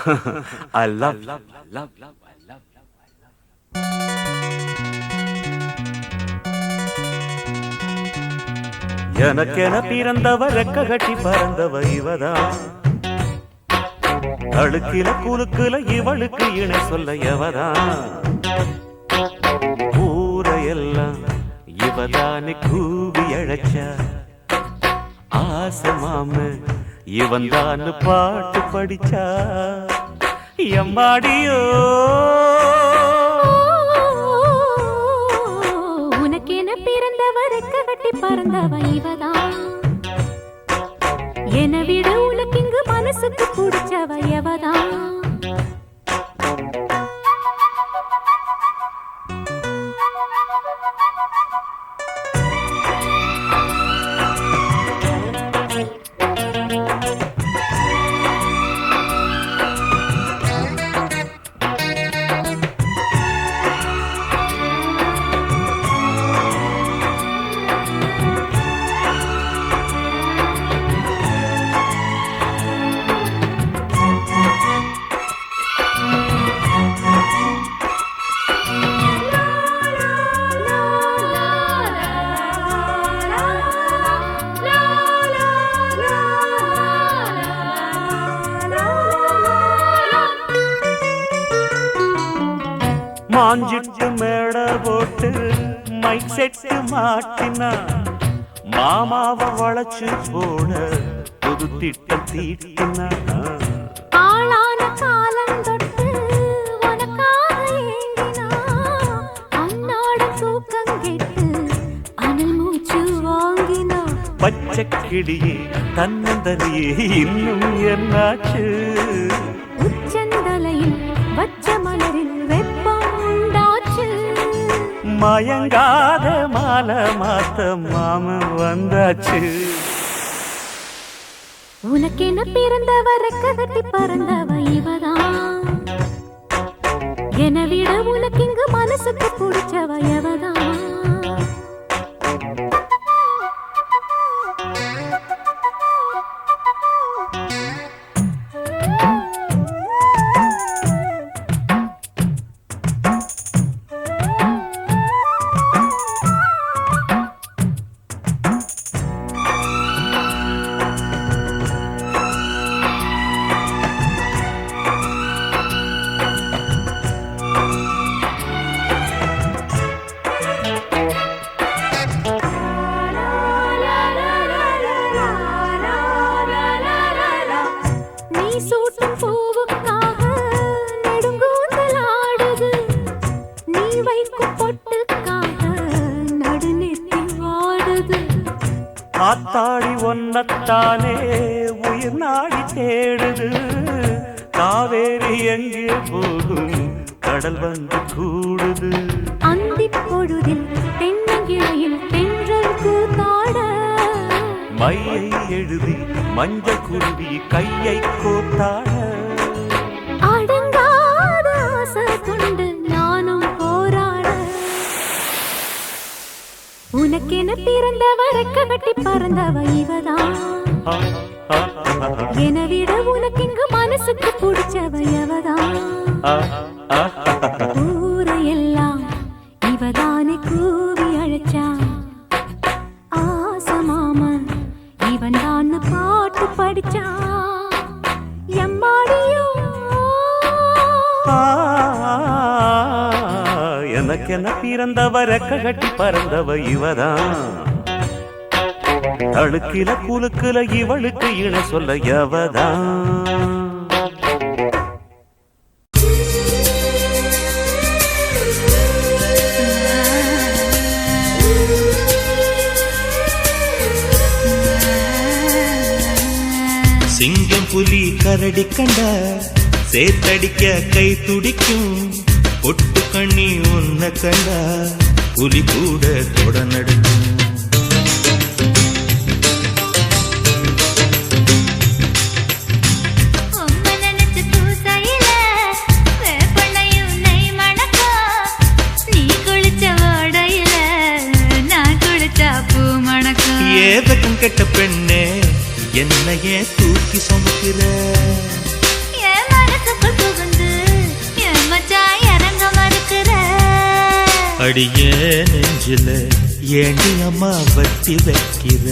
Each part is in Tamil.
I love, love, love, love, I love, love, I love. எனக்கென பிறந்தவ ரெக்க கட்டி பறந்தவ இவதான். அழுக்கில குலுக்குல இவளுக்கு இணை சொல்ல எவதான். ஊரையெல்லாம் இவதானே கூவி அழைச்சா. ஆசை மாம இவன் தான் பாட்டு படிச்சா. எம்மாடியோ உனக்கென பிறந்தவ ரெக்க கட்டி பறந்தவ இவதான். என விட உனக்கு இங்கு மனசுக்கு பிடிச்சவ எவதான். மாஞ்சிட்டு மேட போட்டு மைக் செட்டு மாட்டினா. மாமாவை வளைச்சு போட புது திட்டம் தீட்டினா. ஆளான காலம் தொட்டு உனக்காக ஏங்கினா. அன்னாட தூக்கம் கெட்டு அனல் மூச்சு வாங்கினா. பச்சை கிளியே தன்னந்தனியே இன்னும் என்னாச்சு. உச்சந்தலையில் வச்ச மலரில் வெப்பம் உண்டாச்சு. மயங்காத மாலை மாத்த மாமன் வந்தாச்சு. உனக்கென பிறந்தவ ரெக்க கட்டி பறந்தவ இவதான். என விட உனக்கு இங்கு மனசுக்கு பிடிச்சவ எவதான். சூட்டும் பூவுக்காக நெடுங்கூந்தல் ஆடுது. நீ வைக்கும் பொட்டுக்காக நடுநெத்தி வாடுது. ஆத்தாடி ஒன்னத்தானே உயிர் நாடி தேடுது. காவேரி எங்கே போகும் கடல் வந்து கூடுது. அந்திப் பொழுதில் தென்னங்கிளையில் தென்றல் கூத்தாட. மையை எழுதி மஞ்ச குருவி கையை கோத்தாட. அடங்காத ஆசை கொண்டு நானும் போராட. உனக்கென பிறந்தவ ரெக்க கட்டி பறந்தவ இவதான். என விட உனக்கு இங்கு மனசுக்கு பிடிச்சவ எவதான். ஊரையெல்லாம் இவதானே கூவி அழைச்சா. ஆசை மாமன் இவன் தான் பாட்டு படிச்சா. எம்மாடியோ எனக்கென பிறந்தவ ரெக்க கட்டி பறந்தவ இவதான். அழுக்கில குலுக்குல இவளுக்கு இணை சொல்ல எவதான். சிங்கம் புலி கரடி கண்ட சேத்தடிக்க கை துடிக்கும். பொட்டு கண்ணி உன்ன கண்டா புலி கூட தொட நடுக்கும். ஏதக்கும் கெட்ட பெண்ணே என்னையே தூக்கி சுமக்கிற. என் மனசு அடிய நெஞ்சில ஏண்டி அம்மா வத்தி வைக்கிற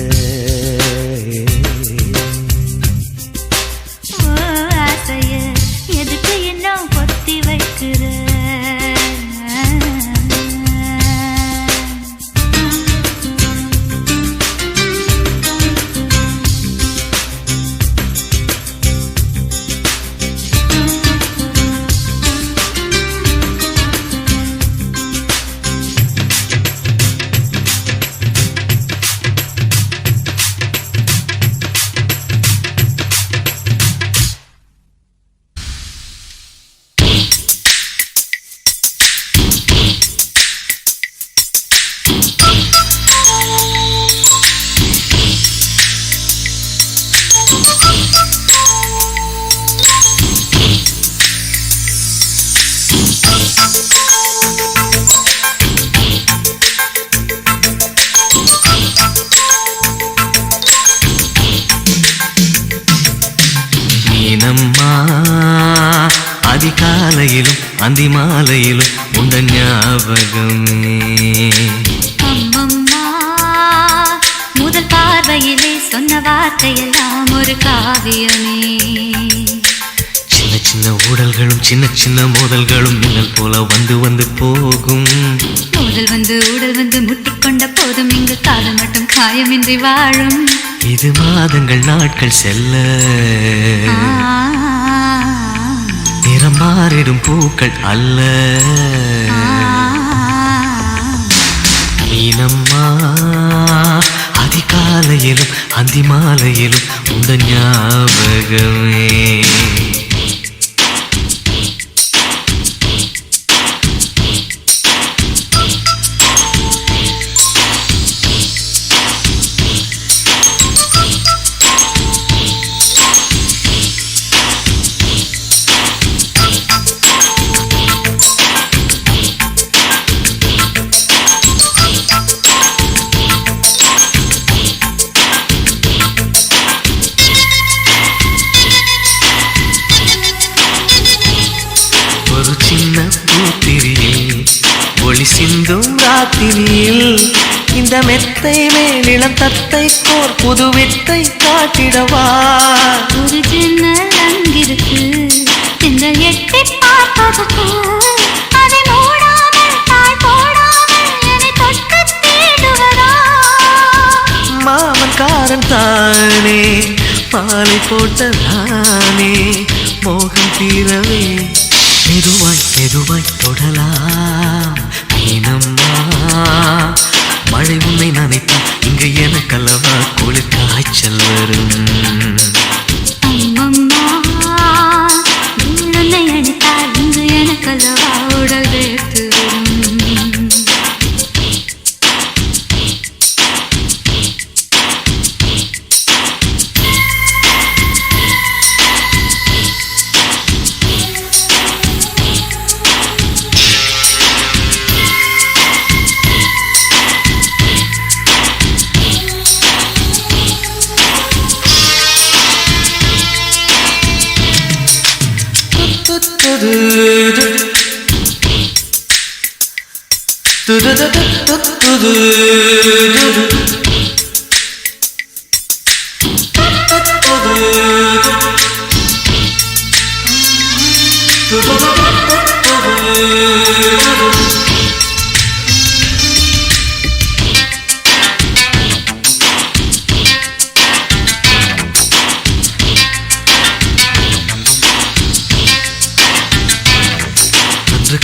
ஆசைய எதுக்கு இன்னும் பொத்தி வைக்கிற மீனம்மா அதிகாலையிலும் அந்தி மாலையிலும் உண்ட ஞாபகமே அம்மம்மா முதல் பார்வையிலே சொன்ன வார்த்தையெல்லாம் ஒரு காவியமே சின்ன சின்ன ஊடல்களும் சின்ன சின்ன மோதல்களும் மின்னல் போல வந்து வந்து போகும் மோதல் வந்து ஊடல் வந்து முட்டிக்கொண்ட போதும் இங்கு காதல் மட்டும் காயமின்றி வாழும் இது மாதங்கள் நாட்கள் செல்ல நிறம் மாறிடும் பூக்கள் அல்ல மீனம்மா அதிகாலையிலும் அந்தி மாலையிலும் உந்த ஞாபகமே ஒரு சின்ன பூத்திரியில் ஒளி சிந்தும் ராத்திரியில் இந்த மெத்தை மேலிளம் தத்தை கோர் புது வித்தை காட்டிடவா ஒரு ஜன்னல் அங்கிருக்கு திங்கள் எட்டி பார்ப்பதற்கு அதை மூடாமல் தாழ் போடாமல் என்னை தொட்டு தேடுவதா மாமன்காரன் தானே பாலை போட்ட நானே மோகம் தீரவே மெதுவாய் மெதுவாய் தொடலாம் மீனம்மா மழை உன்னை நினைத்தால் இங்கு எனக்கல்லவா குளிர் காய்ச்சல் வரும் அம்மம்மா உன்னை அடித்தால் இங்கு எனக்கல்லவா உடல் வேர்த்து வரும்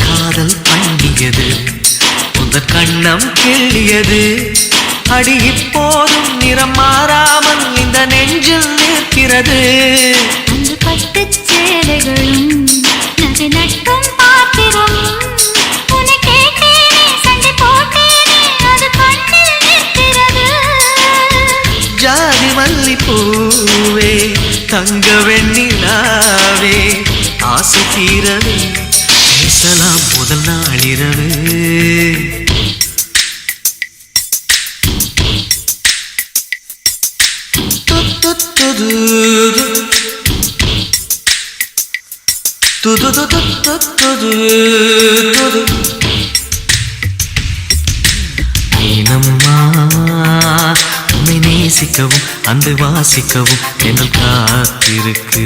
காதல் பண்ணியது உந்த கண்ணம் கிள்ளியது அடி இப்போதும் நிறம் மாறாமல் இந்த நெஞ்சில் நிற்கிறது அன்று பட்டுச் சேலைகளும் நகை நட்டும் பாத்திரம் உன்னை கேட்டேனே சண்டை போட்டேனே அது கண்ணில் நிற்கிறது ஜாதி மல்லி பூவே தங்க வெண்ணிலாவே ஆசை தீரவே பேசலாம் முதல் நாளிரவு மீனம்மா உன்னை நேசிக்கவும் அன்று வாசிக்கவும் என்னல் காத்திருக்கு.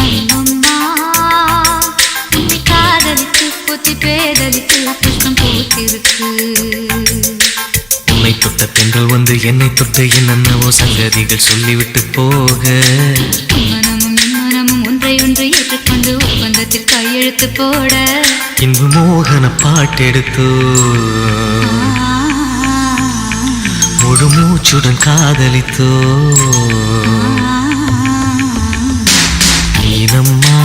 அம்மம்மா, உன்னை காதலித்து புத்தி பேதலித்து புஷ்பம் பூத்திருக்கு. உன்னை தொட்ட பெண்கள் வந்து என்னை தொட்டு என்னென்னவோ சங்கதிகள் சொல்லிவிட்டு போக மனமும் என் மனமும் ஒன்றை ஒன்று ஏற்றுக்கொண்டு ஒப்பந்தத்தில் கையெழுத்து போட இன்பு மோகன பாட்டெடுத்தோ முழு மூச்சுடன் காதலித்தோ. மீனம்மா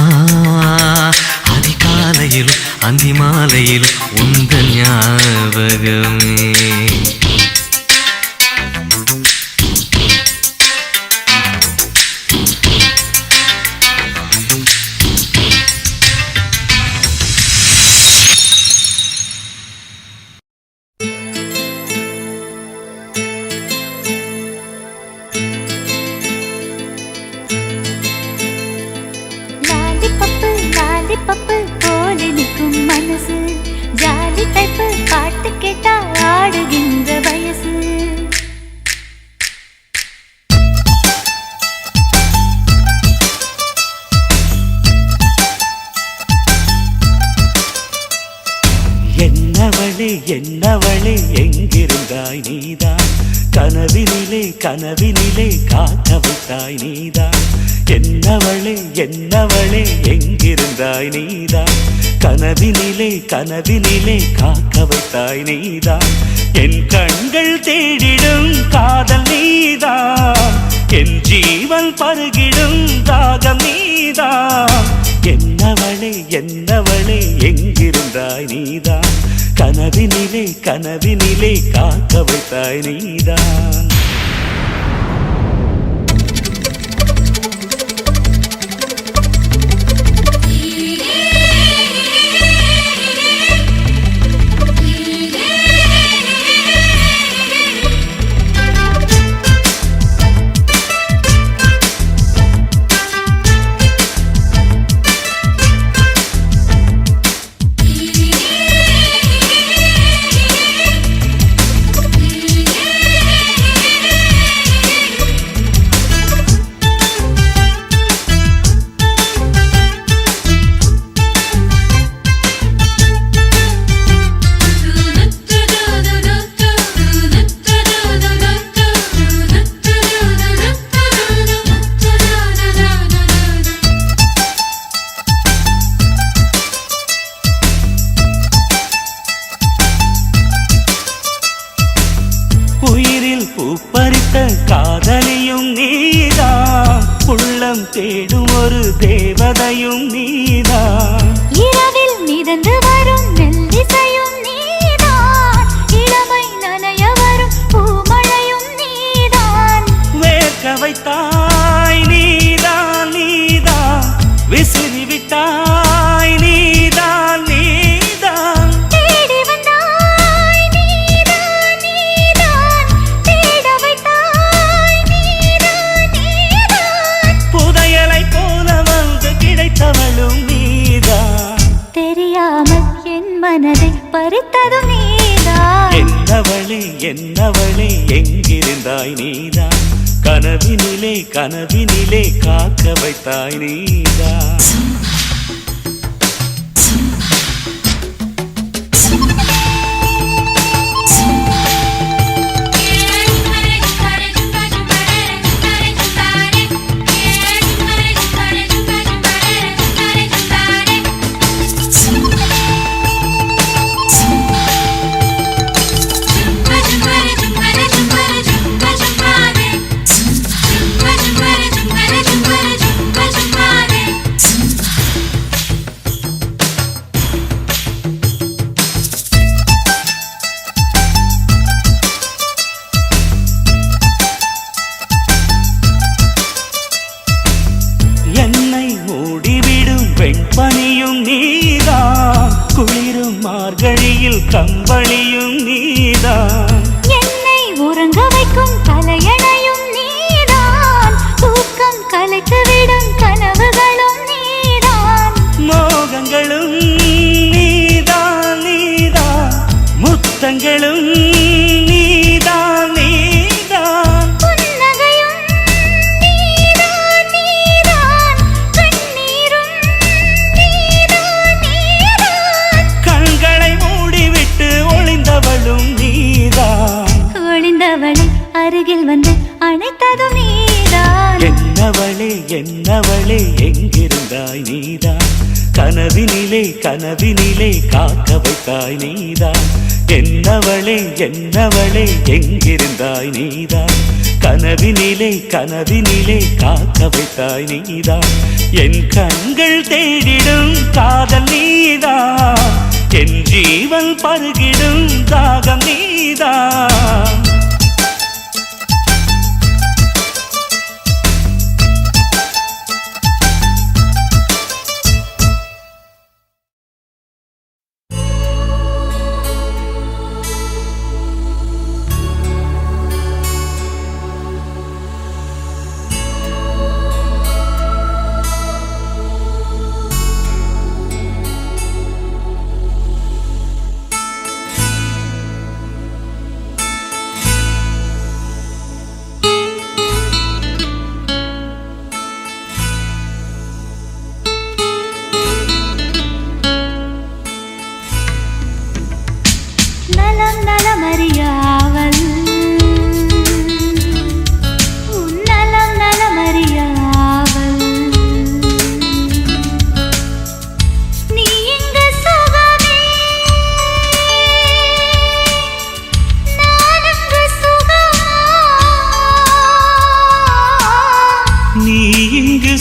அதிகாலையிலும் அந்தி மாலையிலும் உந்த ஞாபகமே. பப்பு போல நிற்கும் மனசு ஜாலி டைப்பு பாட்டு கேட்டா ஆடுகின்ற வயசு. என்னவளே என்னவளே எங்கிருந்தாய் நீதான், கனவினிலே கனவினிலே காக்க வைத்தாய் நீதான். என்னவளே என்னவளே எங்கிருந்தாய் நீதான், கனவினிலே கனவினிலே காக்க வைத்தாய் நீதான். என் கண்கள் தேடிடும் காதல் நீதான், என் ஜீவன் பருகிடும் தாகம் நீதான். என்னவளே என்னவளே எங்கிருந்தாய் நீதான், கனவினிலே கனவினிலே காக்க வைத்தாய் நீதான். பூப்பறித்த காதலியும் நீதான், உள்ளம் தேடும் ஒரு தேவதையும் நீதான். இரவில் மிதந்து வரும் மெல்லிசையும் நீதான், இளமை நனைய வரும் பூமழையும் நீதான். வேர்க்க வைத்தாய் நீதான் நீதான், விசிறி விட்டாய் நீதான் நீதான். தேடி வந்தாய் நீதான் நீதான், தேட வைத்தாய் நீதான் நீதான். புதையலை போல வந்து கிடைத்தவளும் நீதான், தெரியாமல் என் மனதை பறித்ததும் நீதான். என்னவளே என்னவளே எங்கிருந்தாய் நீதான், கனவினிலே கனவினிலே காக்க வைத்தாய் நீதான். என்னவளே எங்கிருந்தாய் நீதான் கனவினிலே கனவினிலே காக்க வைத்தாய் நீதான் என்னவளே என்னவளே எங்கிருந்தாய் நீதான் கனவினிலே கனவினிலே காக்க வைத்தாய் நீதான் என் கண்கள் தேடிடும் காதல் நீதான் என் ஜீவன் பருகிடும் தாகம் நீதான்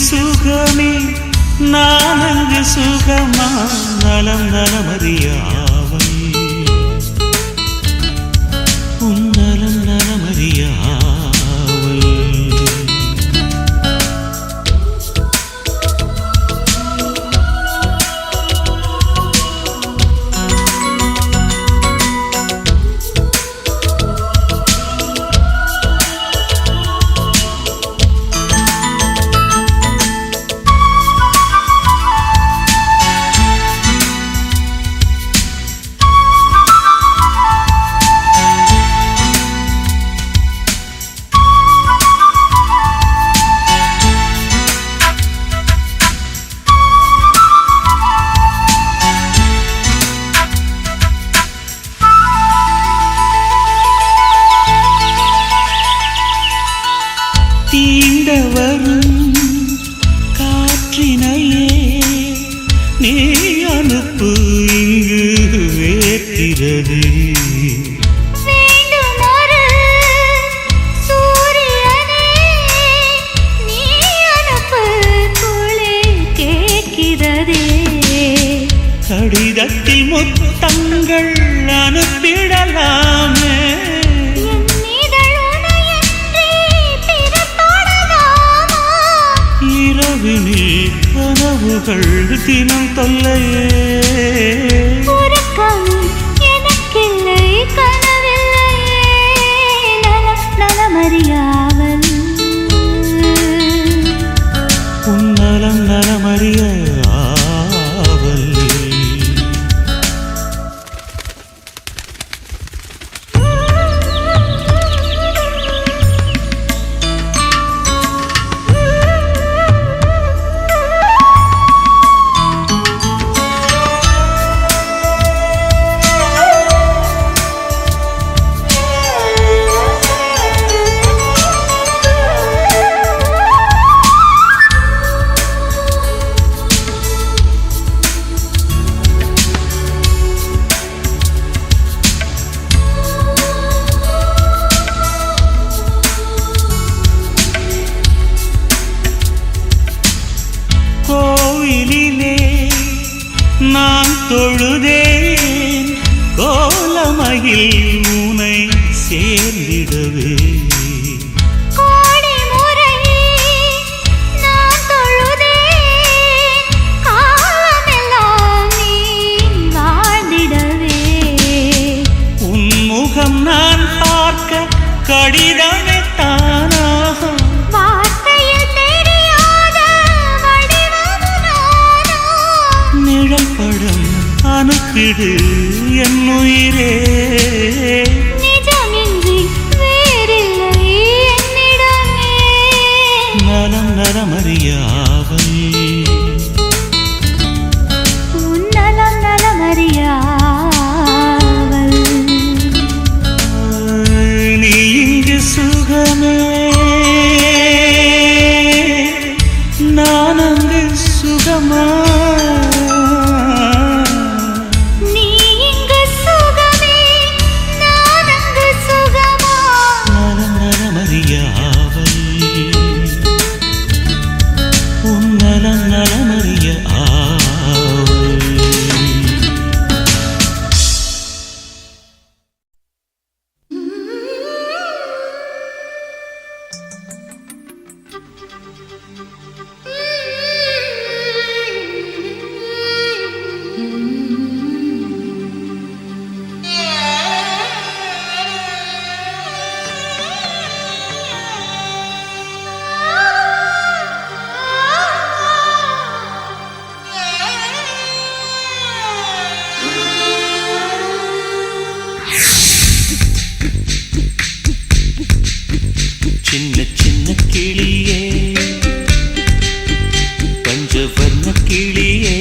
சுகமே நானங்கு சுகமா நலம் நலமறியாவல் உன் நலம் நலமறியாவல் கடிதத்தில் முத்தங்கள் அனுப்பிடலாமே இரவினில் கனவுகள் தினம் தொல்லையே எனக்கில்லை கனவில்லையே நலமறியாவல் உன் நலம் நலமறிய நான் தொழுதேன் கோலமயில் உனை சேர்ந்திடவே கோடி முறை நான் தொழுதேன் காலமெல்லாம் நீ வாழ்ந்திடவே உன் முகம் நான் பார்க்க கடிதமே தானாக நிழல்படம் அனுப்பிடு என் உயிரே நிஜமின்றி வேறில்லை என்னிடமே நலம் நலமறியாவல் உன் நலம் நலமறியாவல் நீ இங்கு சுகமே கிளியே பஞ்சவர்ண கிளியே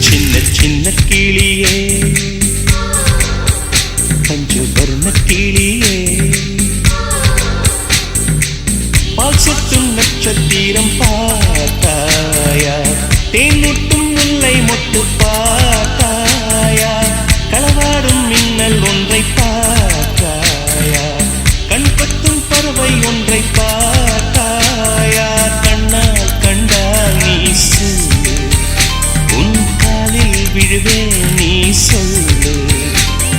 சின்ன சின்ன கிளியே பஞ்சவர்ண கிளியே பால் சொட்டும் நட்சத்திரம் பார்த்தாயா தேன்முட்டும் முல்லை மொட்டு பார்த்தாயா களவாடும் மின்னல் ஒன்றை பார்த்தாயா கண் கொத்தும் பறவை ஒன்றை பார்த்தாயா கண்ணால் கண்டால் நீ சொல்லு உன் காலில் விழுவேன் நீ சொல்லு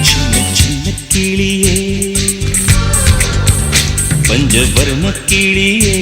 சின்ன சின்ன கிளியே பஞ்சவர்ண கிளியே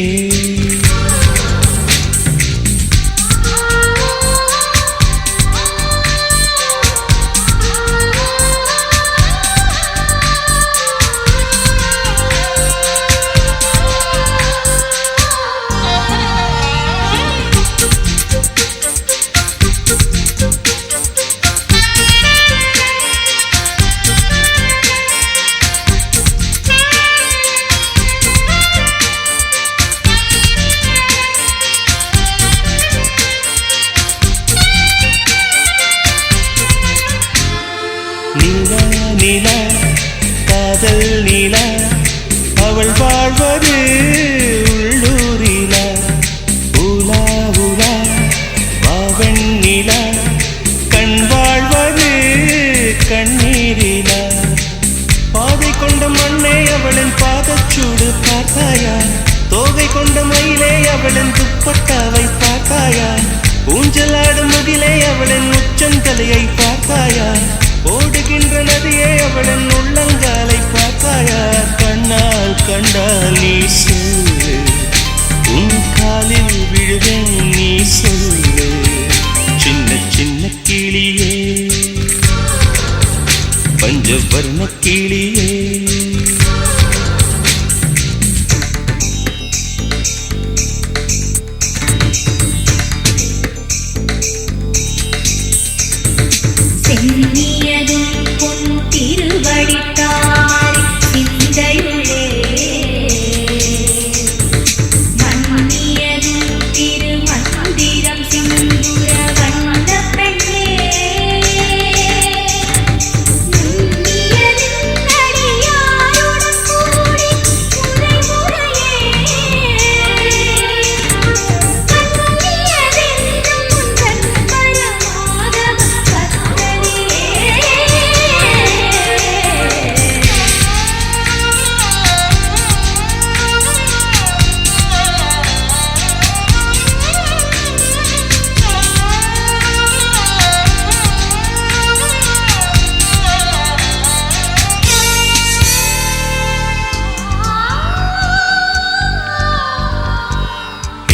நிலா காதல் நிலா அவள் வாழ்வது உள்ளூரிலா உலா உலா வாவன் நிலா கண் வாழ்வது கண்ணீரிலா பாதை கொண்ட மண்ணே அவளின் பாதச்சூடு பார்த்தாயா தோகை கொண்ட மயிலே அவளின் துப்பட்டாவை பார்த்தாயா ஊஞ்சலாடும் முகிலே அவளின் உச்சந்தலையை பார்த்தாயா ஓடுகின்ற நதியே அவளின் உள்ளங்காலை பார்த்தாயா கண்ணால் கண்டால் நீ சொல்லு உன் காலில் விழுவேன் நீ சொல்லு சின்ன சின்ன கிளியே பஞ்சவர்ண கிளியே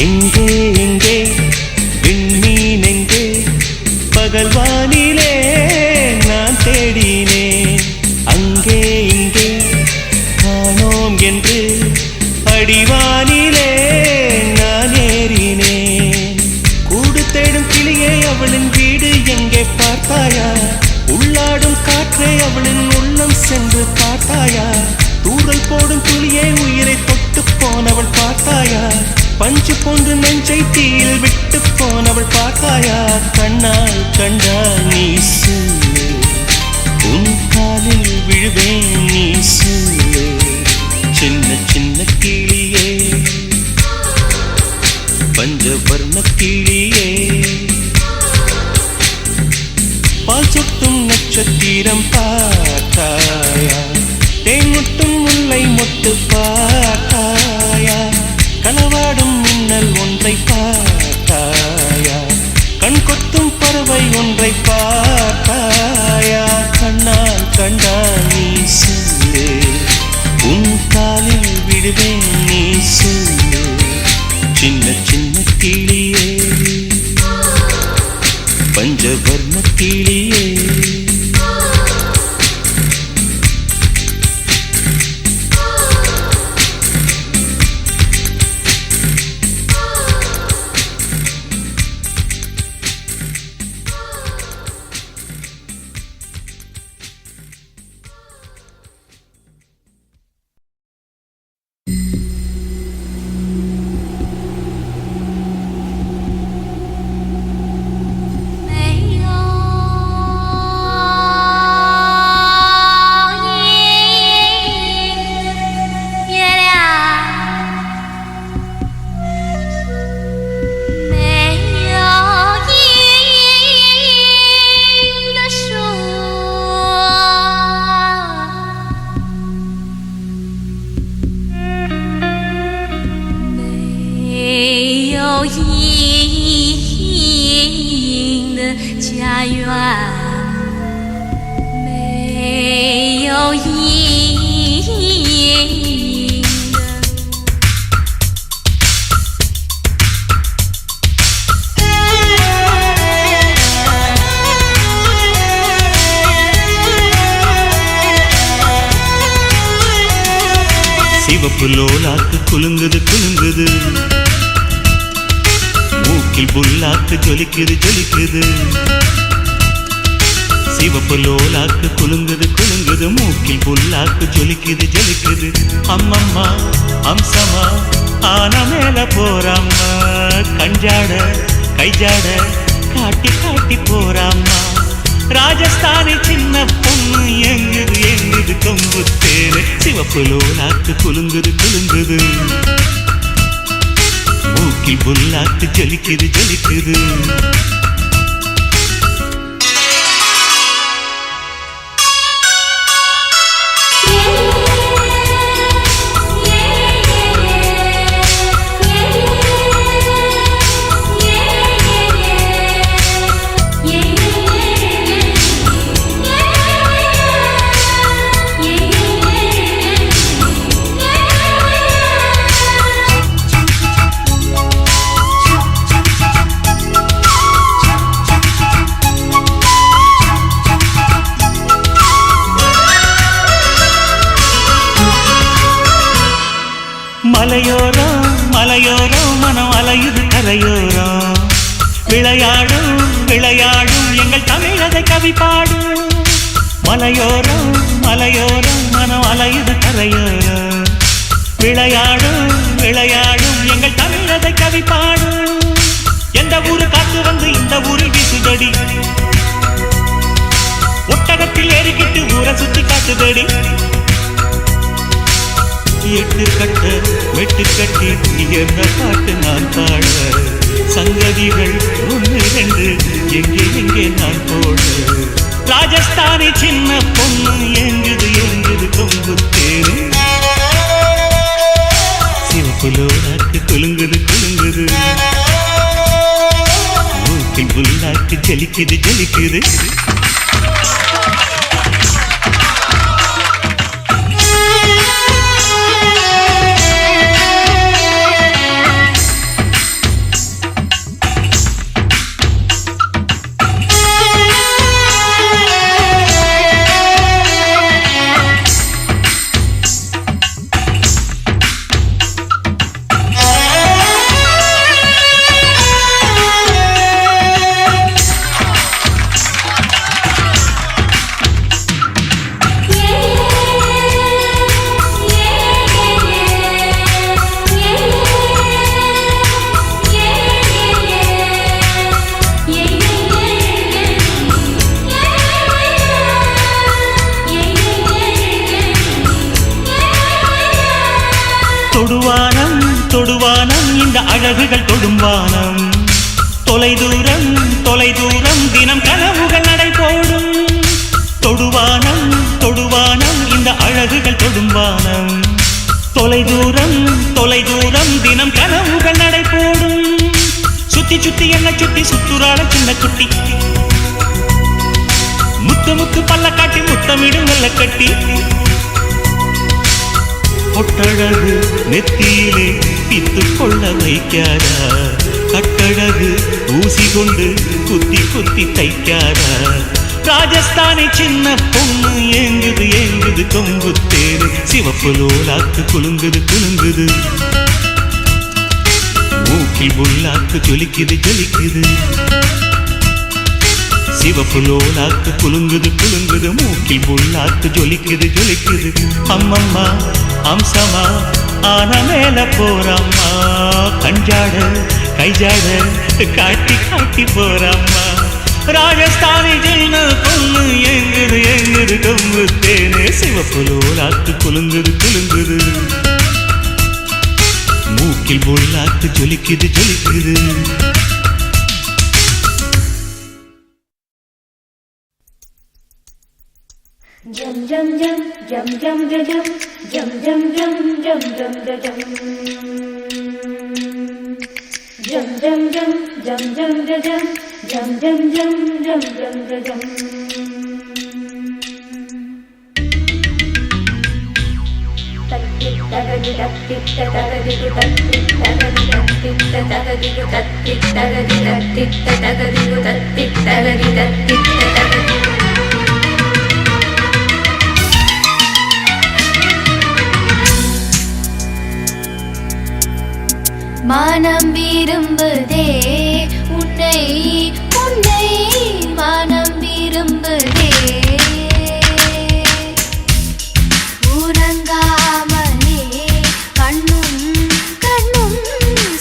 எங்கே எங்கே விண்மீன் எங்கே பகல்வானிலே நான் தேடினேன் அங்கே இங்கே காணோம் என்று அடிவானிலே நான் ஏறினேன் கூடு தேடும் கிளியே அவளின் வீடு எங்கே பார்த்தாயா உள்ளாடும் காற்றே அவளின் உள்ளம் சென்று பார்த்தாயா தூரல் போடும் துளியே உயிரை தொட்டு போனவள் பார்த்தாயா பஞ்சு போன்று நெஞ்சை தீயில் விட்டு போனவள் பார்த்தாயா கண்ணால் கண்டால் நீ சொல்லு உன் காலில் விழுவேன் நீ சொல்லு சின்ன சின்ன கிளியே பஞ்சவர்ண கிளியே பால் சொட்டும் நட்சத்திரம் பார்த்தாயா தேன்முட்டும் முல்லை மொட்டு பார்த்தாயா களவாடும் மின்னல் ஒன்றை பார்த்தாயா கண் கொத்தும் பறவை ஒன்றை பார்த்தாயா கண்ணால் கண்டால் நீ சொல்லு உன் காலில் விடுவேன் நீ சொல்லு சின்ன சின்ன கிளியே பஞ்சவர்ண கிளியே 阴的家园，没有阴的。சிவப்பு லோலாக்கு குலுங்குது குலுங்குது, மூக்கில் புல்லாக்கு ஜொலிக்குது ஜொலிக்குது. சிவப்பு லோலாக்கு குலுங்குது குலுங்குது, மூக்கில் புல்லாக்கு ஜொலிக்குது ஜொலிக்குது. அம்மம்மா அம்சமா ஆன மேல போறாம்மா, கஞ்சாட கைஜாட காட்டி காட்டி போறாம்மா. ராஜஸ்தானி சின்ன பொண்ணு எங்குது எங்குது கொம்பு தேரு. சிவப்பு லோலாக்கு குலுங்குது குலுங்குது, மூக்கில் புல்லாக்கு ஜொலிக்குது ஜொலிக்குது. மலையோரம் மலையோரம் மனம் அலையுது கரையோரம், விளையாடும் விளையாடும் எங்கள் தமிழதை கவி பாடும். மலையோரம் மலையோரம் மனம் அலையுது கரையோரம், விளையாடும் விளையாடும் எங்கள் தமிழதை கவி பாடும். எந்த ஊரு காத்து வந்து இந்த ஊரில் வீசுதடி, ஒட்டகத்தில் ஏறிக்கிட்டு ஊரை சுத்தி காட்டுதடி. எட்டு கட்ட வெட்டு கட்டி என்ன பாட்டு நான் பாட, சங்கதிகள் ஒன்று ரெண்டு எங்கே எங்கே நான் போட. ராஜஸ்தானி சின்ன பொண்ணு எங்குது எங்குது கொம்பு தேரு. சிவப்பு லோலாக்கு குலுங்குது குலுங்குது, மூக்கில் புல்லாக்கு ஜலிக்குது ஜலிக்குது. தொடுவானம் தொடுவானம் இந்த அழகுகள் தொடும்வானம், தொலைதூரம் தொலைதூரம் தினம் கனவுகள் நடை போடும். தொடுவானம் தொடுவானம் இந்த அழகுகள் தொடும்வானம், தொலைதூரம் தொலைதூரம் தினம் கனவுகள் நடை போடும். சுத்தி சுத்தி என்ன சுத்தி சுத்துறாள சின்ன குட்டி, முத்து முத்து பல்ல காட்டி முத்தமிடும் வெள்ள கட்டி. பொட்டழகு நெத்தியிலே பித்து கொள்ள வைக்காதா, கட்டழகு ஊசி கொண்டு குத்தி குத்தி தைக்காதா. ராஜஸ்தானி சின்ன பொண்ணு எங்குது எங்குது கொம்பு தேரு. சிவப்பு லோலாக்கு குலுங்குது குலுங்குது, மூக்கில் புல்லாக்கு ஜொலிக்குது ஜொலிக்குது. சிவப்பு லோலாக்கு குலுங்குது குலுங்குது, மூக்கில் புல்லாக்கு ஜொலிக்குது ஜொலிக்குது. அம்மம்மா அம்சமா ஆன மேல போறாம்மா, கஞ்சாட கைஜாட காட்டி காட்டி போறாம்மா. ராஜஸ்தானி சின்ன பொண்ணு எங்குது எங்குது கொம்பு தேரு. சிவப்பு லோலாக்கு குலுங்குது குலுங்குது, மூக்கில் புல்லாக்கு ஜொலிக்குது ஜொலிக்குது. Jum jum jum jum jum jum jum jum jum jum jum jum jum jum jam jam jam jam jam jam jam jam jam jam jam jam. Tagadi datti tagadi datti tagadi datti tagadi datti tagadi datti tagadi datti tagadi datti tagadi. மனம் விரும்புதே உன்னை உன்னை மனம் விரும்புதே உறங்காமலே கண்ணும் கண்ணும்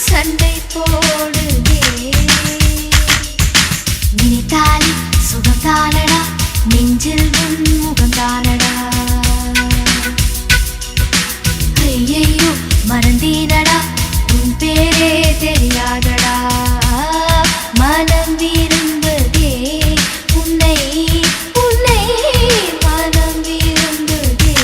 சண்டை போடுதே நினைத்தாலே சுகம்தானடா நெஞ்சில் உன் முகம்தானடா ஐயையோ மறந்தீனடா உன் பேரே தெரியாதடா மனம் விரும்புதே உன்னை உன்னை மனம் விரும்புதே.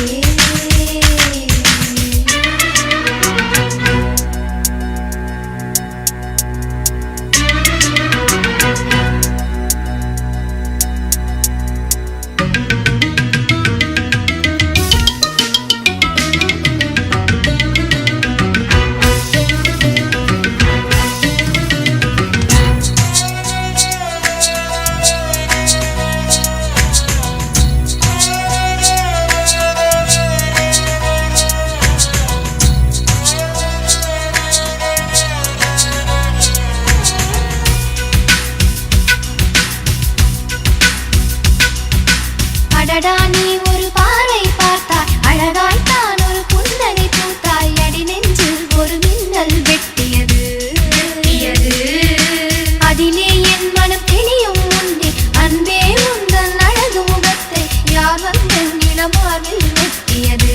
அடடா நீ ஒரு பார்வை பார்த்தாய் அழகாய்த்தான் ஒரு புன்னகை பூத்தாய் அடி நெஞ்சில் ஒரு மின்னல் வெட்டியது அதிலே என் மனம் தெளியும் உண்டே அன்பே உந்தன் அழகு முகத்தை யார் வந்து நிலமார்பில் வெட்டியது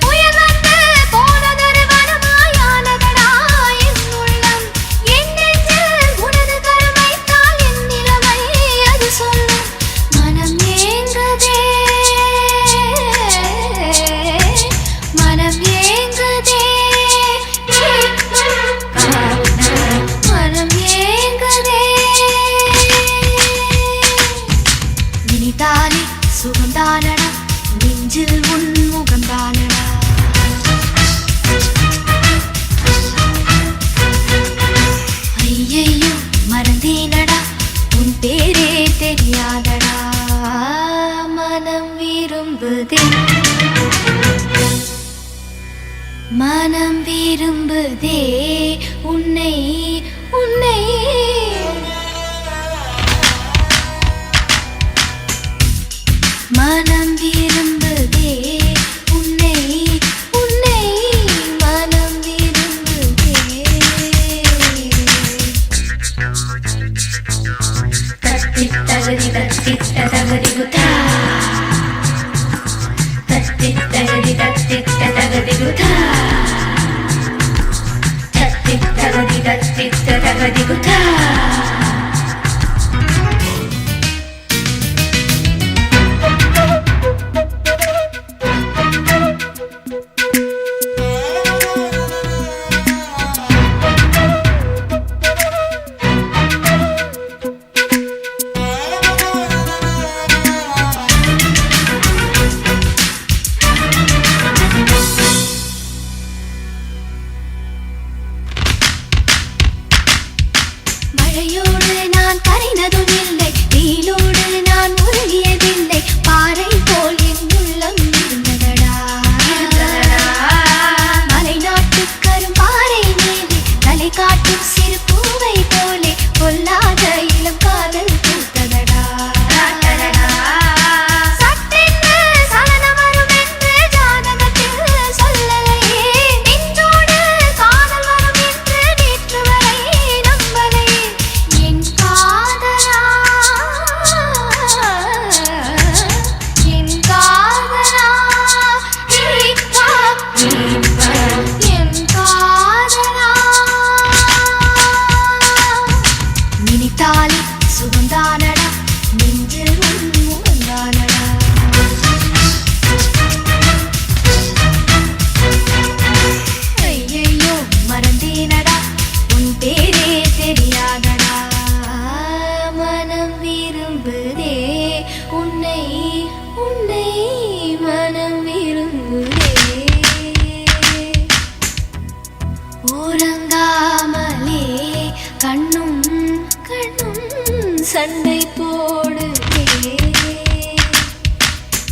உயர் வந்து போனதொரு வனமாயானதடா என் உள்ளம் என் நெஞ்சில் உனது கருமைத்தால் என் நிலைமை அது சொல்லும் மனம் ஏங்குதே மனம் ஏங்குதே மனம் ஏங்குதே நினைத்தாலே சுகம்தானடா நெஞ்சில் உன் முகம்தானடா ஐயையோ மறந்தேனடா உன் பேரே தெரியாதடா மனம் விரும்புதே மனம் விரும்புதே உன்னை உன்னை மனம் விரும்புதே உன்னை உன்னை மனம் விரும்புதே. தத்தி தகதி தத்தி தகதி குதா தத்தி தகதி தத்தி தகதி குதா தத்தி தகதி தத்தி தகதி குதா. மழையோடு சண்டை போடு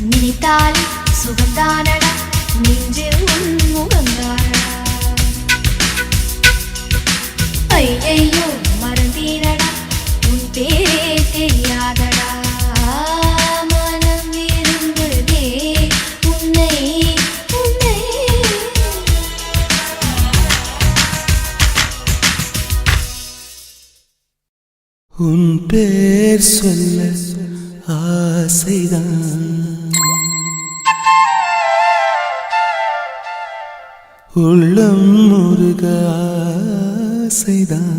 நினைத்தால் சுகந்தானடா நெஞ்சில் உன் முகந்தானடா ஐயையோ மறந்தீரடா உன் பேரே தெரியாதடா மனம் விரும்புதே உன்னை உன்னை உன் பேர் சொல்ல ஆசைதான் உள்ளம் முருக ஆசைதான்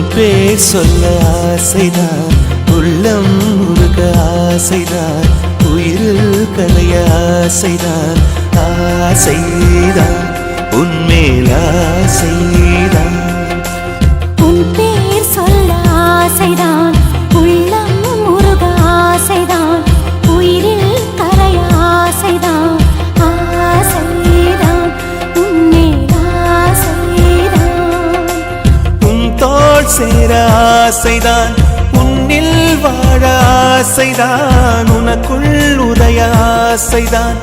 பேர் சொல்ல ஆசைதான் உள்ளம் முருக ஆசைதான் உயிரில் கலைய ஆசைதான் ஆசைதான் உன்மேல் ஆசைதான் உன் பேர் சொல்ல ஆசைதான் உள்ளம் முருக ஆசைதான் உயிரில் கரைய ஆசைதான் ஆசைதான் உன்மேல் ஆசைதான் உன் தோள் சேர ஆசைதான் உன்னில் வாழ ஆசைதான் உனக்குள் உதய ஆசைதான்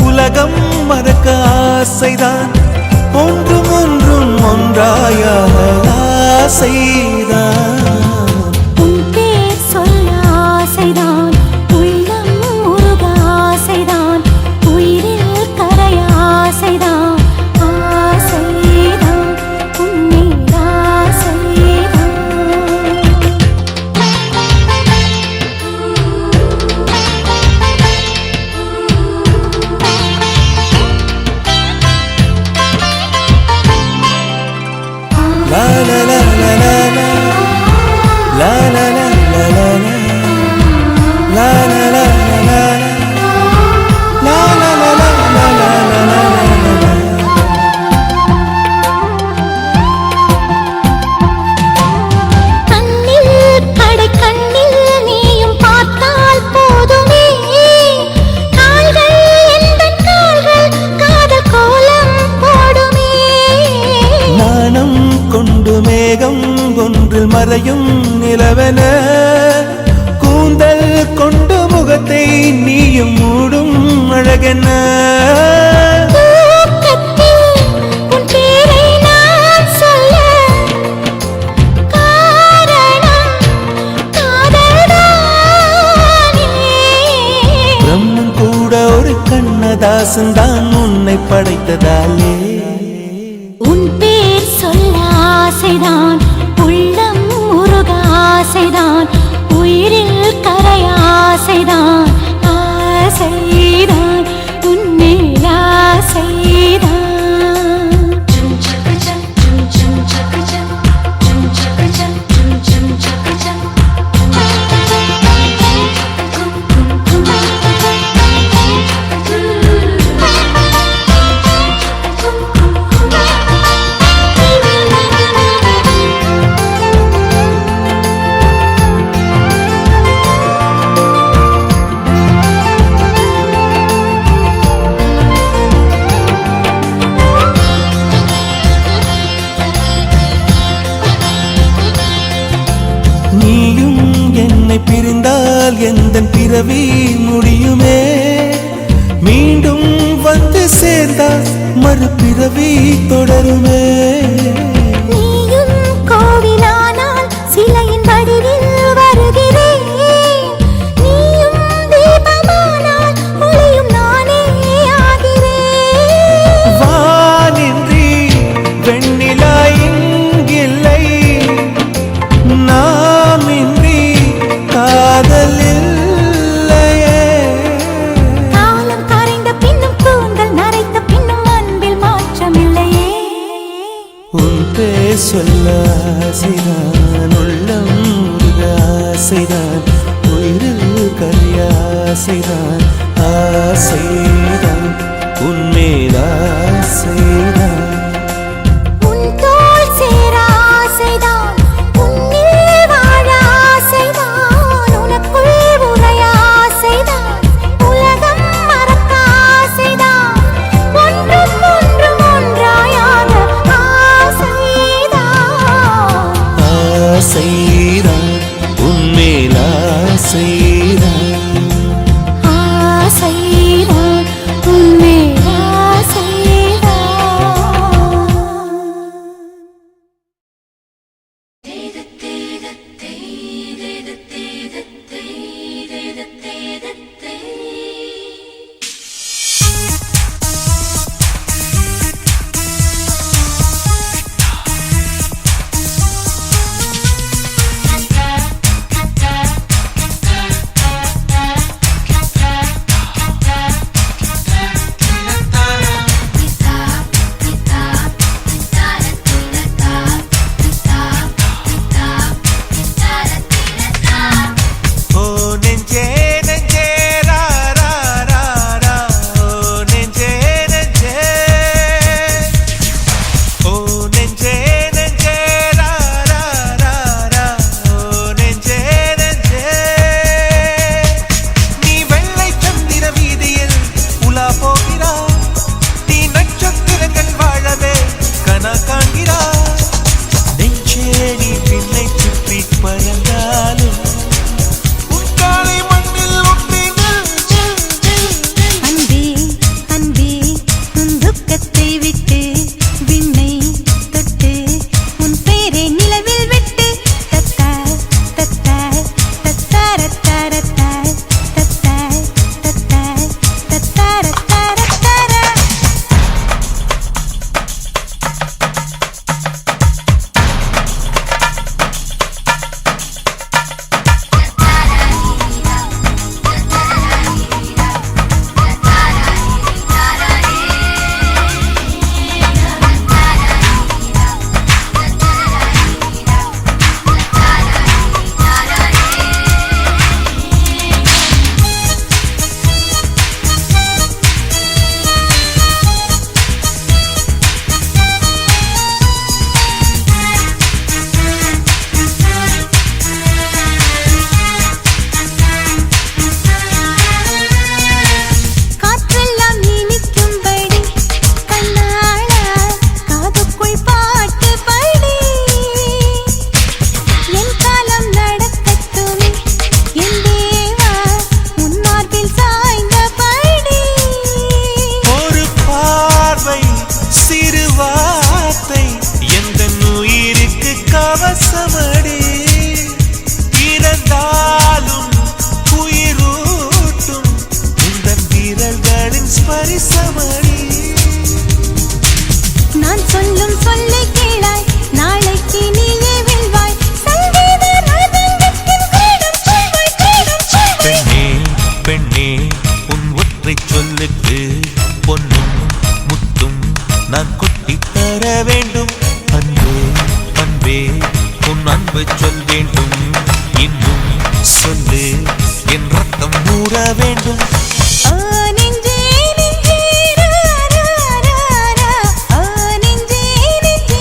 உலகம் மறக்க ஆசைதான் ஒன்றும் ஒன்றும் ஒன்றாய ஆசைதான் உன் பேர் சொல்ல ஆசைதான் உள்ளம் முருக ஆசைதான் உயிரில் கரைய ஆசைதான் ஆசைதான் உன்மேல் ஆசைதான் la la la la la la la la la la la la la la la கண்ணில் கடை கண்ணில் நீயும் பார்த்தால் போதுமே கால்கள் எந்தன் கால்கள் காதல் கோலம் போடுமே நாணம் கொண்டு மேகம் ஒன்றில் மறையும் நிலவென கூந்தல் கொண்டு முகத்தை நீயும் மூடும் அழகென தூக்கத்தில் உன் பேரை நான் சொல்ல காரணம் காதல்தானே பிரம்மன் கூட ஒரு கண்ணதாசன் தான் உன்னை படைத்ததாலே உன் பேர் சொல்ல ஆசைதான் உள்ளம் முருக ஆசைதான் உயிரில் கரைய ஆசைதான் ஆசைதான் உன்மேல் ஆசைதான் நீயும் என்னை பிரிந்தால் எந்தன் பிறவி முடியுமே மீண்டும் வந்து சேர்ந்தால் மறுபிறவி தொடருமே நீயும் கோவிலானால் சிலையின் வடிவில் வருகிறேன் நீயும் தீபமானால் ஒளியும் நானே ஆகிறேன் வானின்றி வெண்ணிலா இங்கில்லை நாமின்றி காதல் இல்லையே காலம் கரைந்த பின்னும் கூந்தல் நரைத்த பின்னும் அன்பில் மாற்றமில்லையே உன் பேர் சொல்ல ஆசைதான் உள்ளம் முருக ஆசைதான் உயிரில் கரைய ஆசைதான் ஆசைதான் உன்மேல் ஆசைதான் உன் தோள் சேர ஆசைதான் உன்னில் வாழ ஆசைதான் உனக்குள் உறைய ஆசைதான் உலகம் மறக்க ஆசைதான் ஒன்றும் ஒன்றும் ஒன்றாயாக ஆசைதான் ஆசைதான் உன்மேல் ஆசைதான் ஆசைதான் உன்மேல் ஆசைதான் ஓ நெஞ்சே நெஞ்சே ரா ரா ரா ரா ஓ நெஞ்சே நெஞ்சே ஓ நெஞ்சே நெஞ்சே ரா ரா ரா ரா ஓ நெஞ்சே நெஞ்சே நீ வெள்ளை சந்திர வீதியில் உலா போகிறாய் நீ நட்சத்திரங்கள் வாழவே கனா காண்கிறாய் நெஞ்சே நீ பின்னை சுற்றி பறந்தாலும் உன்காலை மண்ணில் ஒட்டினல் அன்பே அன்பே உன் துக்கத்தை விட்டு விண்ணை தொட்டு உன் பேரை நிலவில் விட்டு தத்தாய் தத்தாய் தத்தாரத்தாரத்தாய் தத்தாய் தத்தாய் தத்தாரத்தாரத்தார காற்றெல்லாம் இனிக்கும்படி கண்ணாளாய் காதுக்குள் பாட்டு பாடி என் காலம் நடக்கட்டுமே என் தேவா உன் மார்பில் சாய்ந்த பாடி ஒரு பார்வை சிறு வார்த்தை எந்த உயிருக்கு கவசமடி இறந்தாலும் உயிரூட்டும் இந்த வீரர்களின் ஸ்பரிசமடி நான் சொல்லும் சொல்லை கேளாய் நாளைக்கு நீயே வெல்வாய் சங்கீத ராகங்கத்தின் கிரீடம் சொல்வாய் கிரீடம் சொல்வாய் பெண்ணே பெண்ணே உன் ஒற்றை சொல்லுக்கு பொன்னும் முத்தும் நான் கொட்டித் தர வேண்டும் அன்பே அன்பே உன் அன்பு சொல் வேண்டும் இன்னும் சொல்லு என் ரத்தம் ஊற வேண்டும் ஓ நெஞ்சே நெஞ்சே ரா ரா ரா ரா ஓ நெஞ்சே நெஞ்சே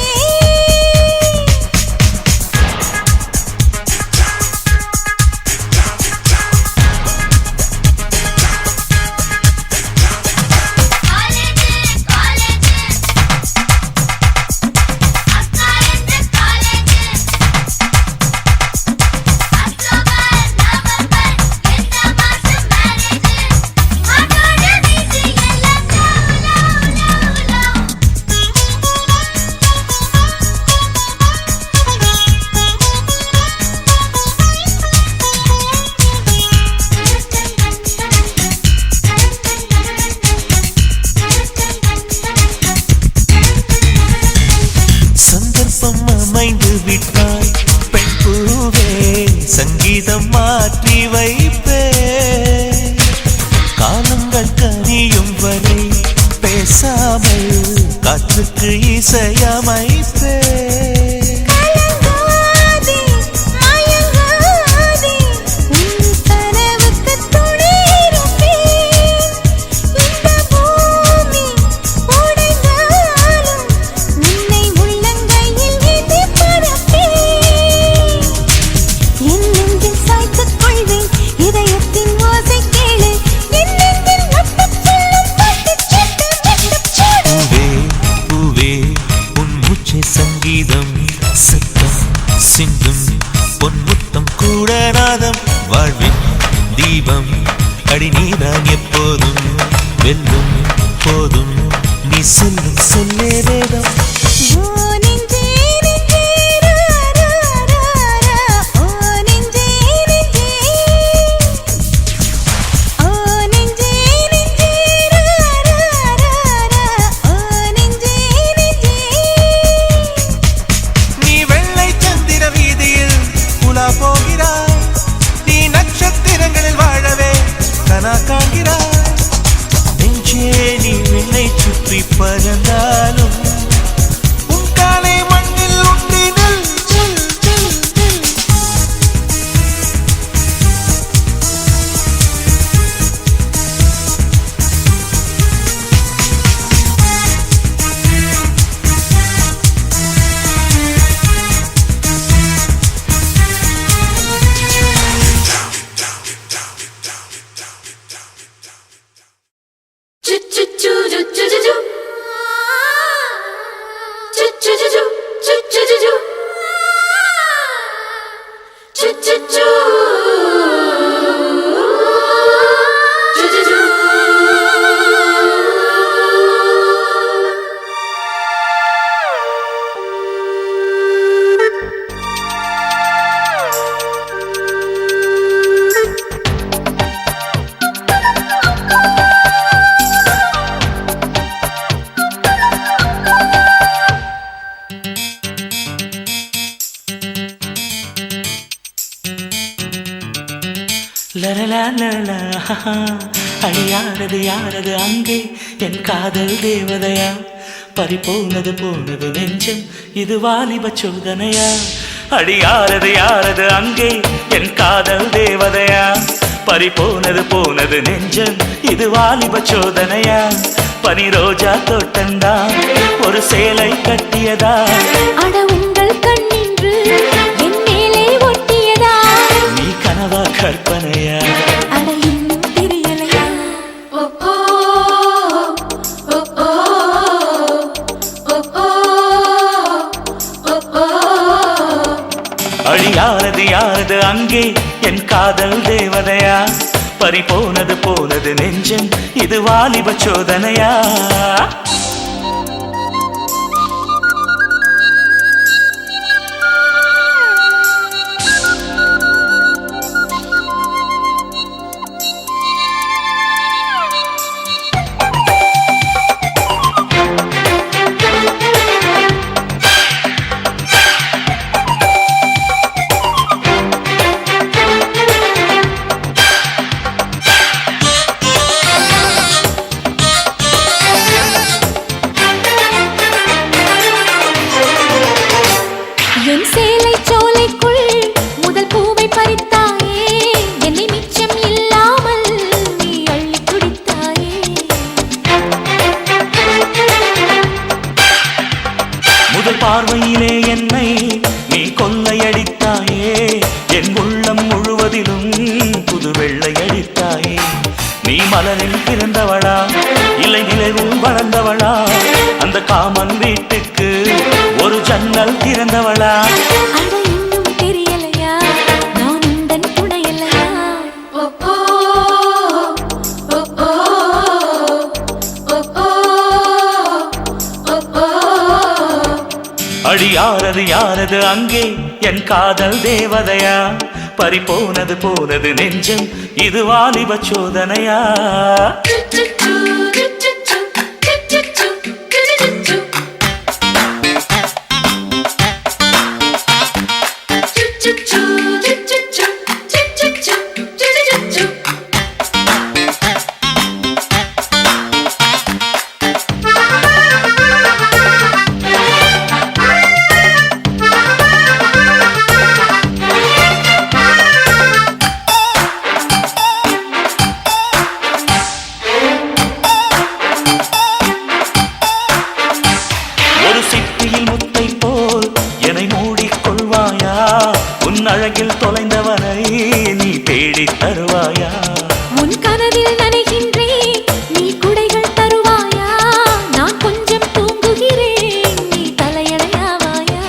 சந்தர்ப்பம் அமைந்து விட்டாய் பெண் பூவே சங்கீதம் மாற்றி வைப்பே காலங்கள் கனியும் வரை பேசாமல் காற்றுக்கு இசையமைப்பே கலங்காதே மயங்காதே உன் கனவுக்கு துணை தீபம் சத்தம் சிந்தும் பொன்முத்தம் கூட நாதம் வாழ்வின் தீபம் அடி நீதான் எப்போதும் வெல்லும் போதும் நீ சொல்லும் சொல்லே வேதம் பறந்தாலும் உன் காலை மண்ணில் உண்டினல் அழியாரது யாரது அங்கே என் காதல் தேவதையா பறிபோனது போனது நெஞ்சம் இது வாலிப சோதனையா அடியாரது யாரது அங்கே என் காதல் தேவதையா பறிபோனது போனது நெஞ்சம் இது வாலிப சோதனையா பனி ரோஜா தோட்டந்தா ஒரு சேலை கட்டியதா அட உங்கள் கண்ணின்று என் மேலே ஒட்டியதா நீ கனவா கற்பனையா அட இன்னும் தெரியலையா அழியாரது யாரது அங்கே என் காதல் தேவதையா பறிபோனது போனது நெஞ்சம் இது வாலிப சோதனையா என் சேலை சோலைக்குள் முதல் பூவை பறித்தாயே என்னை மிச்சம் இல்லாமல் நீ அள்ளி குடித்தாயே முதல் பார்வையிலே என்னை நீ கொள்ளையடித்தாயே என் உள்ளம் முழுவதிலும் புது வெள்ளையடித்தாயே நீ மலரில் பிறந்தவளா இல்லை நிலவில் வளர்ந்தவளா அந்த காமன் வீட்டுக்கு ஒரு ஜன்னல் திறந்தவளா அட இன்னும் தெரியலையா நான் உந்தன் துணையலையா அடியாரது யாரது அங்கே என் காதல் தேவதையா பறிபோனது போனது நெஞ்சம் இது வாலிப சோதனையா அழகில் தொலைந்தவனை நீ தேடி தருவாயா உன் கனவில் நனைகின்றேன் நீ குடைகள் தருவாயா நான் கொஞ்சம் தூங்குகிறேன் நீ தலையணையாவாயா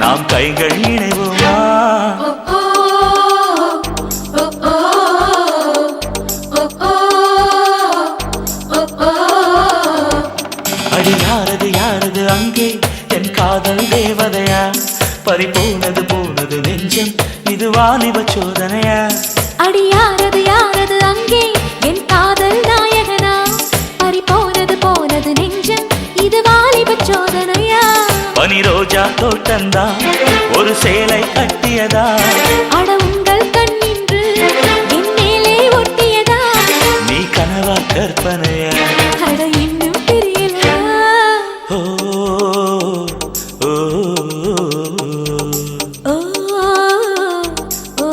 நாம் கைகள் இணைவோமா? அடி யாரது யாரது அங்கே என் காதல் தேவதையா? பறிபோனது போனது நெஞ்சம் இது வாலிப சோதனையா? அடி யாரது யாரது அங்கே என் காதல் நாயகனா? பறிபோனது போனது நெஞ்சம் இது வாலிப சோதனையா? பனி ரோஜா தோட்டந்தா ஒரு சேலை கட்டியதா? அட உங்கள் கண்ணின்று என் மேலே ஒட்டியதா? நீ கனவா கற்பனையா? அட இன்னும் தெரியலையா? ஓ ஓ, ஓ, ஓ, ஓ, ஓ.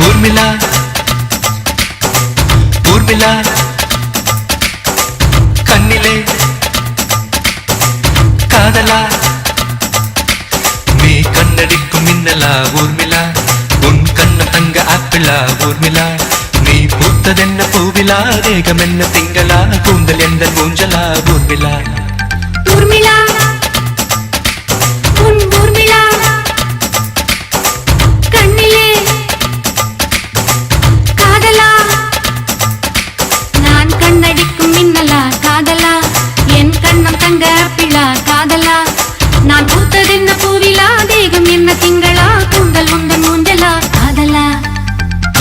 ஊர்மிளா ஊர்மிளா கண்ணிலே காதலா நீ கண்ணடிக்கும் மின்னலா ஊர்மிளா உன் கண்ண தங்க ஆப்பிளா ஊர்மிளா நீ பூத்ததென்ன பூவிலா தேகம் என்ன திங்களா கூந்தல் எந்த ஊஞ்சலா ஊர்மிளா ஊர்மிளா உன் ஊர்மிளா கண்ணிலே காதலா நான் கண்ணடிக்கும் மின்னலா காதலா என் கண்ணம் தங்க பிழா காதலா நான் பூத்ததென்ன பூவிலா தேகம் என்ன திங்களா கூந்தல் உந்தன் மூஞ்சலா காதலா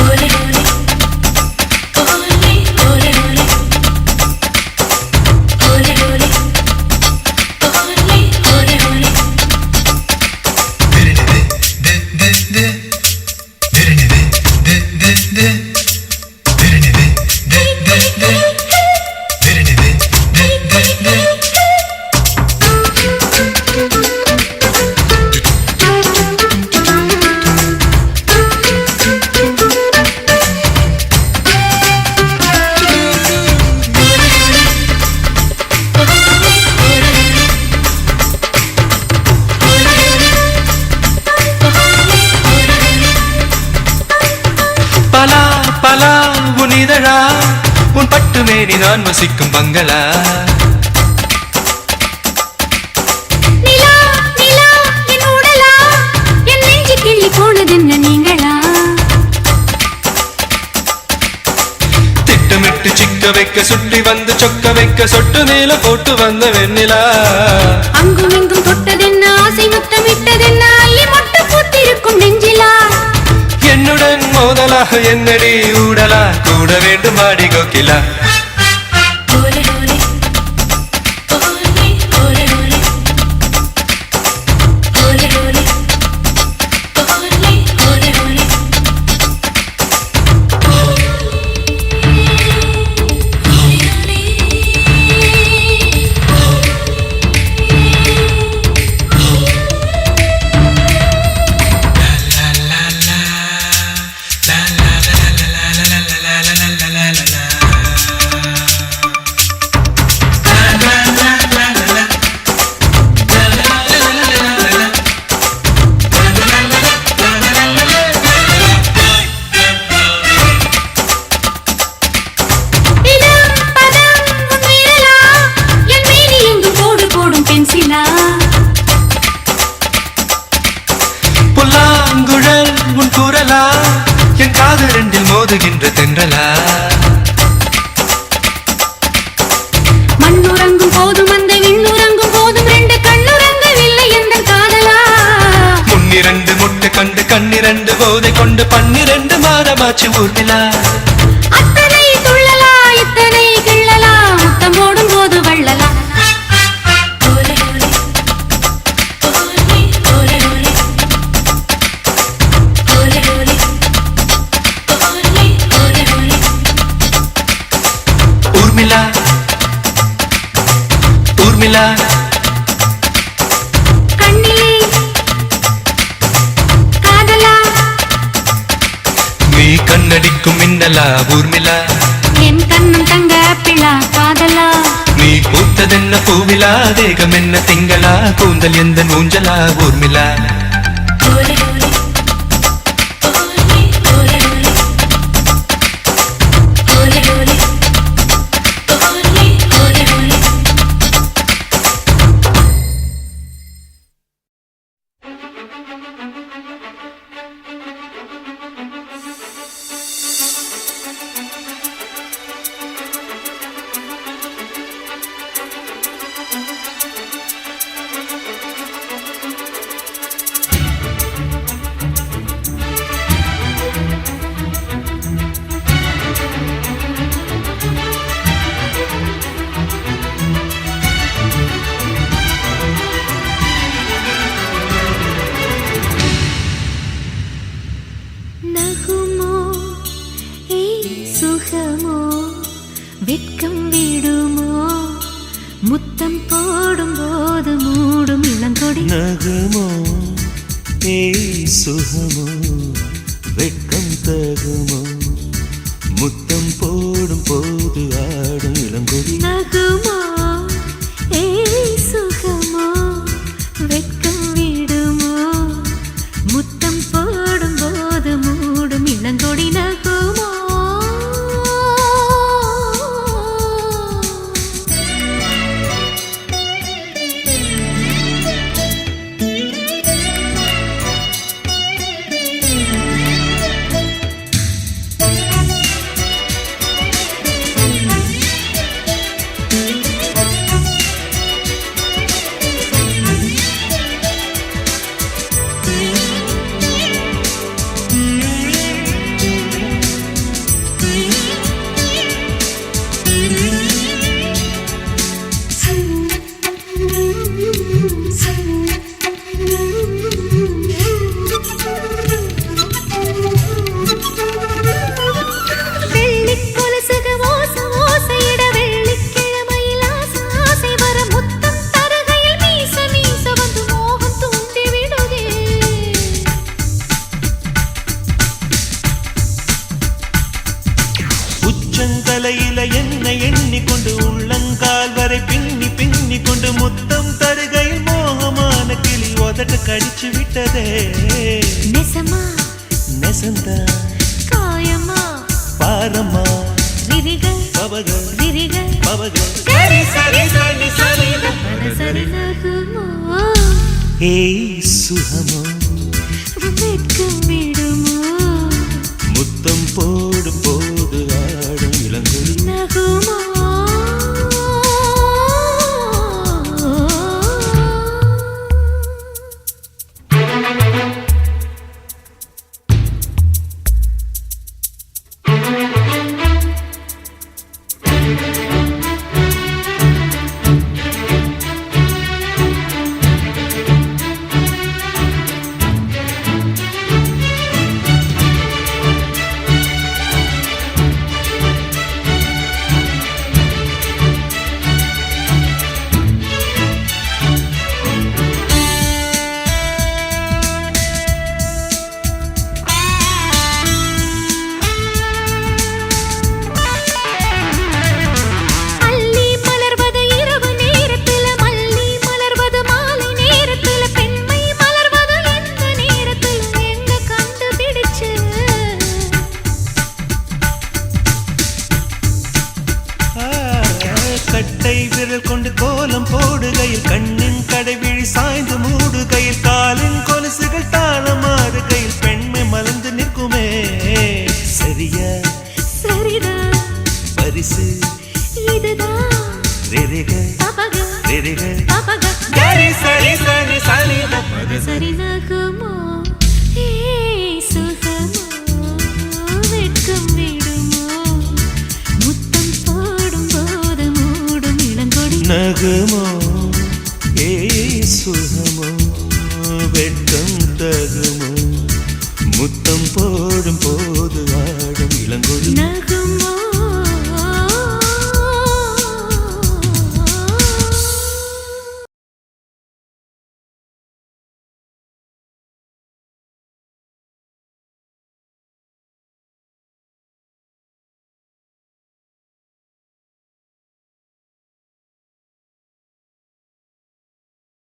ஓலே ஓலே ஓலே ஓலே ஓலே ஓலே ஓலே ஓலே ஓலே ஓலே பலா பலா உன் இதழா உன் பட்டு மேனி நான் வசிக்கும் பங்களா நிலா நிலா என் உடலா என் நெஞ்சு கிள்ளி போனதென்ன நீங்களா திட்டமிட்டு சிக்க வைக்க சுட்டி வந்து சொக்க வைக்க சொட்டு மேல போட்டு வந்த வெண்ணிலா அங்கும் இங்கும் தொட்டதென்ன ஆசை முத்தமிட்டதென்ன அள்ளி மொட்டு பூத்திருக்கும் நெஞ்சிலா என்னுடன் மோதலா என்னடி ஊடலா கூட வேண்டும் ஆடி கோகிலா ஓலே ஓலே ஓலே ஓலே ஓலே ஓலே ஓலே ஓலே ஓலே ஓலே புல்லாங்குழல் உன் குரலா என் காது ரெண்டில் மோதுகின்ற தென்றலா மண்ணுறங்கும் போதும் அந்த விண்ணுறங்கும் போதும் ரெண்டு கண்ணுறங்கவில்லை எந்த காதலா முன்னிரண்டு முட்டை கண்டு கண்ணிரண்டு போதை கொண்டு 12 மாதமாச்சு ஊர்மிளா அத்தனை துள்ளலா இத்தனை கிள்ளலா முத்தம் போடும் போது வள்ளலா ஓலே ஓலே ஓலே ஓலே ஓலே ஓலே ஓலே ஓலே ஓலே ஓலே ஊர்மிளா கண்ணிலே காதலா நீ கண்ணடிக்கும் மின்னலா ஊர்மிளா என் கண்ணம் தங்க பிள்ளா காதலா நீ பூத்ததென்ன பூவிலா தேகம் என்ன திங்களா கூந்தல் எந்த ஊஞ்சலா ஊர்மிளா வெட்கம் விடுமோ முத்தம் போடும் போது மூடும் இளங்கொடி நகுமோ ஏய் சுகமோ வெட்கம் தகுமோ முத்தம் போடும் போது ஆடும் இளங்கொடி நகுமோ ஏய் சுகமோ வெட்கம் விடுமோ முத்தம் போடும் போது மூடும் இளங்கொடி நகுமோ தலையில என்ன எண்ணிக்கொண்டு உள்ளங்கால் வரை பின்னி பின்னி கொண்டு முத்தம் தருகையில் மோகமான கிளி உதட்டு கடிச்சு விட்டதே நெசமா நெசந்தா காயமா பாரமா விரிகள் பவகள் விரிகள் பவகள் சரி சரி சரி சரி சரி நகுமோ ஏய் சுகமோ வெட்கம் விடுமோ முத்தம் போடும் போது ஆடும் இளங்கொடி நகுமோ கட்டை விரல் கொண்டு கோலம் போடுகையில் கண்ணின் கடைவிழி சாய்ந்து மூடுகையில் காலின் கொலுசுகள் தாளமாடுகையில் பெண்மை மலர்ந்து நிற்குமே சரியா சரிதான் பரிசு இதுதான் ரெரிக பபக ரெரிக பபக கரி சரி சரி சரி சரி நகுமோ ஏய் சுகமோ வெட்கம் விடுமோ முத்தம் போடும் போது மூடும் இளங்கொடி நகுமோ